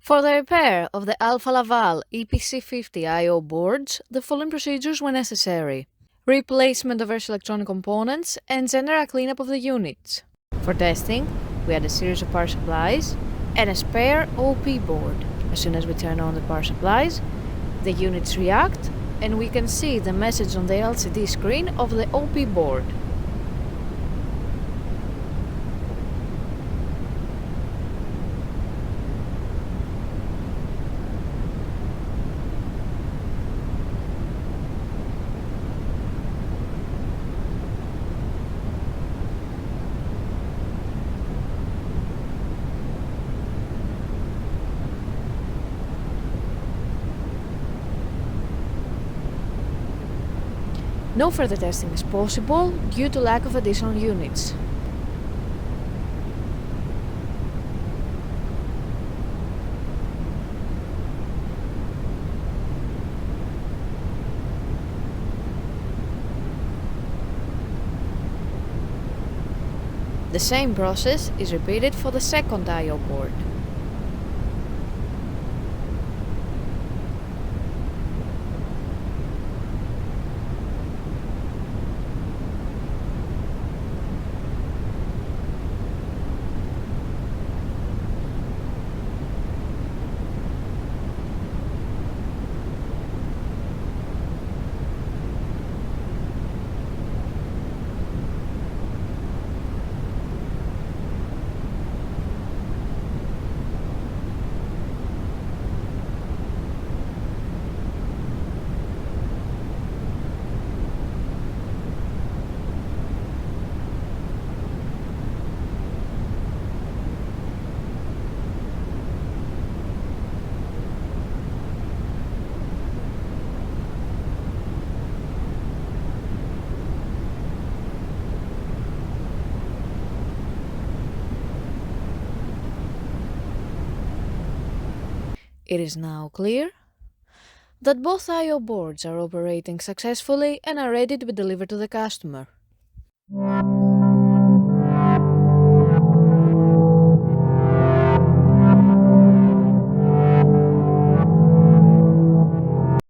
For the repair of the Alfa Laval EPC50 I/O boards, the following procedures were necessary: replacement of various electronic components and general cleanup of the units. For testing, we had a series of power supplies and a spare OP board. As soon as we turn on the power supplies, the units react and we can see the message on the LCD screen of the OP board. No further testing is possible due to lack of additional units. The same process is repeated for the second I/O board. It is now clear that both I/O boards are operating successfully and are ready to be delivered to the customer.